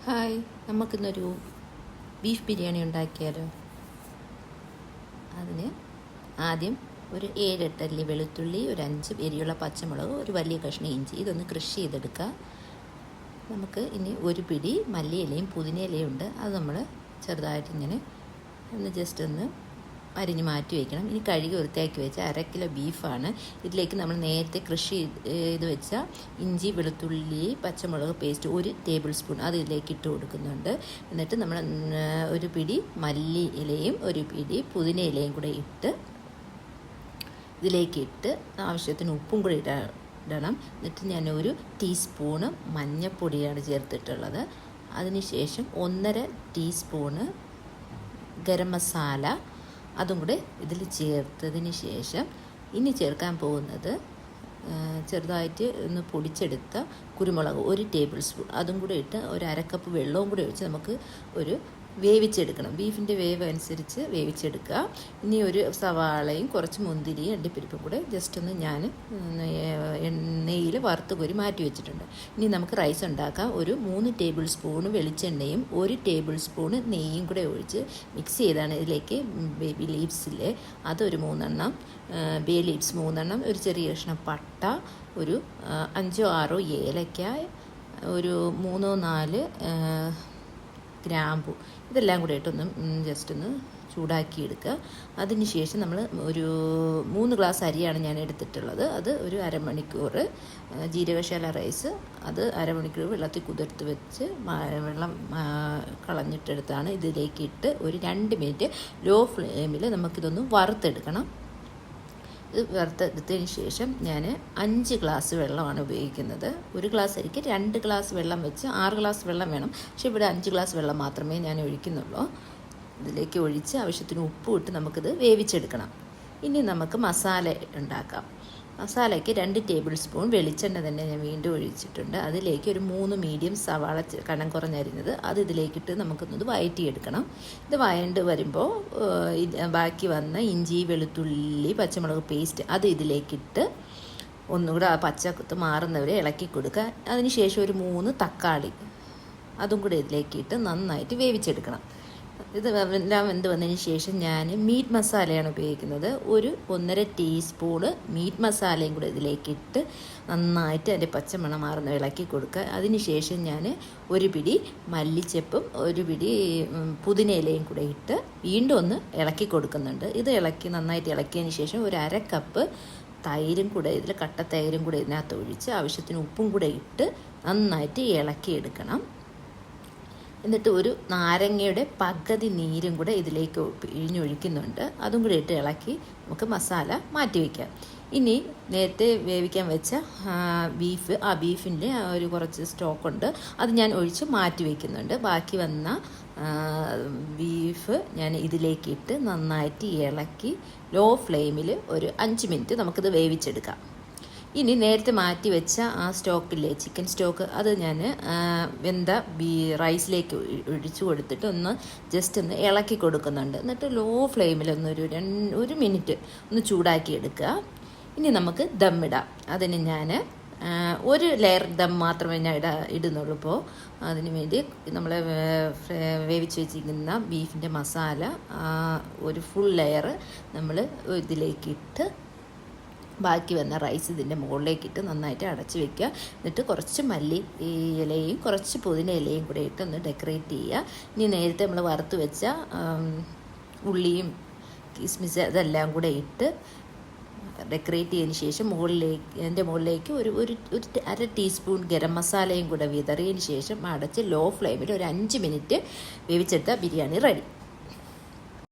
Hi, നമുക്കിന്നൊരു beef biryani ഉണ്ടാക്കിയാലോ? അതിന് ആദ്യം ഒരു 7-8 അല്ലി വെളുത്തുള്ളി, ഒരു 5 എരിയുള്ള പച്ചമുളക്, ഒരു വലിയ കഷ്ണം ഇഞ്ചി, ഇതൊന്ന് ക്രഷ് ചെയ്തെടുക്കുക. നമുക്ക് ഇനി ഒരു പിടി മല്ലിയിലയും പുതിനയിലയും ഉണ്ട്, അത് നമ്മൾ ചെറുതായിട്ട് ഇങ്ങനെ ജസ്റ്റ് ഒന്ന് അരിഞ്ഞ് മാറ്റി വയ്ക്കണം. ഇനി കഴുകി വൃത്തിയാക്കി വെച്ച 1/2 കിലോ ബീഫാണ്. ഇതിലേക്ക് നമ്മൾ നേരത്തെ കൃഷി ചെയ്ത് വെച്ച ഇഞ്ചി, വെളുത്തുള്ളി, പച്ചമുളക് പേസ്റ്റ് 1 ടേബിൾ സ്പൂൺ അത് ഇതിലേക്ക് ഇട്ട് കൊടുക്കുന്നുണ്ട്. എന്നിട്ട് നമ്മൾ ഒരു പിടി മല്ലി ഇലയും ഒരു പിടി പുതിന ഇലയും കൂടെ ഇട്ട് ഇതിലേക്ക് ഇട്ട് ആവശ്യത്തിന് ഉപ്പും കൂടി ഇടണം. എന്നിട്ട് ഞാൻ 1 ടീസ്പൂണ് മഞ്ഞൾപ്പൊടിയാണ് ചേർത്തിട്ടുള്ളത്. അതിനുശേഷം 1.5 ടീസ്പൂണ് ഗരം മസാല അതും കൂടെ ഇതിൽ ചേർത്തതിന് ശേഷം ഇനി ചേർക്കാൻ പോകുന്നത് ചെറുതായിട്ട് ഒന്ന് പൊടിച്ചെടുത്ത കുരുമുളക് 1 ടേബിൾ സ്പൂൺ അതും കൂടെ ഇട്ട് ഒരു 1/2 കപ്പ് വെള്ളവും കൂടെ ഒഴിച്ച് നമുക്ക് ഒരു വേവിച്ചെടുക്കണം. ബീഫിൻ്റെ വേവ് അനുസരിച്ച് വേവിച്ചെടുക്കുക. ഇനി ഒരു സവാളയും കുറച്ച് മുന്തിരിയും അണ്ടിപ്പരിപ്പും കൂടെ ജസ്റ്റ് ഒന്ന് ഞാൻ എണ്ണയിൽ വറുത്ത് കോരി മാറ്റി വെച്ചിട്ടുണ്ട്. ഇനി നമുക്ക് റൈസ് ഉണ്ടാക്കാം. ഒരു 3 ടേബിൾ സ്പൂൺ വെളിച്ചെണ്ണയും 1 ടേബിൾ സ്പൂൺ നെയ്യും കൂടെ ഒഴിച്ച് മിക്സ് ചെയ്താണ് ഇതിലേക്ക് ബേബി ലീവ്സിലെ അതൊരു 3 എണ്ണം, ബേ ലീവ്സ് 3 എണ്ണം, ഒരു ചെറിയ കഷ്ണം പട്ട, ഒരു 5-6 ഏലക്ക, ഒരു 3-4 ഗ്രാമ്പു, ഇതെല്ലാം കൂടെ ഇട്ടൊന്ന് ജസ്റ്റ് ഒന്ന് ചൂടാക്കി എടുക്കുക. അതിന് ശേഷം നമ്മൾ ഒരു 3 ഗ്ലാസ് അരിയാണ് ഞാൻ എടുത്തിട്ടുള്ളത്. അത് ഒരു അരമണിക്കൂർ ജീരകശാല റൈസ് അത് അരമണിക്കൂർ വെള്ളത്തിൽ കുതിർത്ത് വെച്ച് വെള്ളം കളഞ്ഞിട്ടെടുത്താണ് ഇതിലേക്ക് ഇട്ട് ഒരു 2 മിനിറ്റ് ലോ ഫ്ലെയിമിൽ നമുക്കിതൊന്ന് വറുത്തെടുക്കണം. ഇത് വറുത്തെടുത്തതിന് ശേഷം ഞാൻ 5 ഗ്ലാസ് വെള്ളമാണ് ഉപയോഗിക്കുന്നത്. 1 ഗ്ലാസ് അരിക്ക് 2 ഗ്ലാസ് വെള്ളം വെച്ച് 6 ഗ്ലാസ് വെള്ളം വേണം. പക്ഷേ ഇവിടെ 5 ഗ്ലാസ് വെള്ളം മാത്രമേ ഞാൻ ഒഴിക്കുന്നുള്ളൂ. ഇതിലേക്ക് ഒഴിച്ച് ആവശ്യത്തിന് ഉപ്പ് ഇട്ട് നമുക്കിത് വേവിച്ചെടുക്കണം. ഇനി നമുക്ക് മസാല ഉണ്ടാക്കാം. മസാലയ്ക്ക് 2 ടേബിൾ സ്പൂൺ വെളിച്ചെണ്ണ തന്നെ ഞാൻ വീണ്ടും ഒഴിച്ചിട്ടുണ്ട്. അതിലേക്ക് ഒരു 3 മീഡിയം സവാള കനം കുറഞ്ഞരിഞ്ഞത് അത് ഇതിലേക്കിട്ട് നമുക്കൊന്നത് വഴറ്റിയെടുക്കണം. ഇത് വഴണ്ട് വരുമ്പോൾ ബാക്കി വന്ന ഇഞ്ചി, വെളുത്തുള്ളി, പച്ചമുളക് പേസ്റ്റ് അത് ഇതിലേക്കിട്ട് ഒന്നുകൂടെ ആ പച്ചക്കുത്ത് മാറുന്നവരെ ഇളക്കി കൊടുക്കുക. അതിനുശേഷം ഒരു 3 തക്കാളി അതും കൂടെ ഇതിലേക്കിട്ട് നന്നായിട്ട് വേവിച്ചെടുക്കണം. ഇത് എല്ലാം വെന്ത് വന്നതിന് ശേഷം ഞാൻ മീറ്റ് മസാലയാണ് ഉപയോഗിക്കുന്നത്. ഒരു 1.5 ടീസ്പൂണ് മീറ്റ് മസാലയും കൂടെ ഇതിലേക്കിട്ട് നന്നായിട്ട് അതിൻ്റെ പച്ചമണം മാറുന്ന ഇളക്കി കൊടുക്കുക. അതിനുശേഷം ഞാൻ ഒരു പിടി മല്ലിച്ചെപ്പും ഒരു പിടി പുതിനയിലയും കൂടെ ഇട്ട് വീണ്ടും ഒന്ന് ഇളക്കി കൊടുക്കുന്നുണ്ട്. ഇത് നന്നായിട്ട് ഇളക്കിയതിന് ശേഷം ഒരു 1/2 കപ്പ് തൈരും കൂടെ കട്ട തൈരും കൂടെ ഇതിനകത്ത് ഒഴിച്ച് ആവശ്യത്തിന് ഉപ്പും കൂടെ ഇട്ട് നന്നായിട്ട് ഇളക്കിയെടുക്കണം. എന്നിട്ട് ഒരു നാരങ്ങയുടെ പകുതി നീരും കൂടെ ഇതിലേക്ക് പിഴിഞ്ഞൊഴിക്കുന്നുണ്ട്. അതും കൂടെ ഇട്ട് ഇളക്കി നമുക്ക് മസാല മാറ്റി വയ്ക്കാം. ഇനി നേരത്തെ വേവിക്കാൻ വെച്ച ബീഫ്, ആ ബീഫിൻ്റെ ഒരു കുറച്ച് സ്റ്റോക്കുണ്ട്, അത് ഞാൻ ഒഴിച്ച് മാറ്റി വയ്ക്കുന്നുണ്ട്. ബാക്കി വന്ന ബീഫ് ഞാൻ ഇതിലേക്കിട്ട് നന്നായിട്ട് ഇളക്കി ലോ ഫ്ലെയിമിൽ ഒരു 5 മിനിറ്റ് നമുക്കിത് വേവിച്ചെടുക്കാം. ഇനി നേരത്തെ മാറ്റി വെച്ച ആ സ്റ്റോക്കില്ലേ, ചിക്കൻ സ്റ്റോക്ക്, അത് ഞാൻ വെന്ത റൈസിലേക്ക് ഒഴിച്ചു കൊടുത്തിട്ട് ഒന്ന് ജസ്റ്റ് ഒന്ന് ഇളക്കി കൊടുക്കുന്നുണ്ട്. എന്നിട്ട് ലോ ഫ്ലെയിമിൽ ഒരു മിനിറ്റ് ഒന്ന് ചൂടാക്കി എടുക്കുക. ഇനി നമുക്ക് ദമ്മിടാം. അതിന് ഞാൻ 1 ലെയർ ദം മാത്രമേ ഞാൻ ഇടുന്നുള്ളൂ. ഇപ്പോൾ അതിന് വേണ്ടി നമ്മൾ വേവിച്ച് വെച്ചിരിക്കുന്ന ബീഫിൻ്റെ മസാല ഒരു ഫുൾ ലെയർ നമ്മൾ ഇതിലേക്കിട്ട് ബാക്കി വന്ന റൈസ് ഇതിൻ്റെ മുകളിലേക്കിട്ട് നന്നായിട്ട് അടച്ച് വെക്കുക. എന്നിട്ട് കുറച്ച് മല്ലി ഇലയും കുറച്ച് പുതിന ഇലയും കൂടെ ഇട്ട് ഒന്ന് ഡെക്കറേറ്റ് ചെയ്യുക. ഇനി നേരത്തെ നമ്മൾ വറുത്ത് വെച്ച ഉള്ളിയും കിസ്മിസ് അതെല്ലാം കൂടെ ഇട്ട് ഡെക്കറേറ്റ് ചെയ്തതിന് ശേഷം അതിൻ്റെ മുകളിലേക്ക് ഒരു 1/2 ടീസ്പൂൺ ഗരം മസാലയും കൂടെ വിതറിയതിന് ശേഷം അടച്ച് ലോ ഫ്ലെയിമിൽ ഒരു 5 മിനിറ്റ് വേവിച്ചെടുത്ത ബിരിയാണി റെഡി.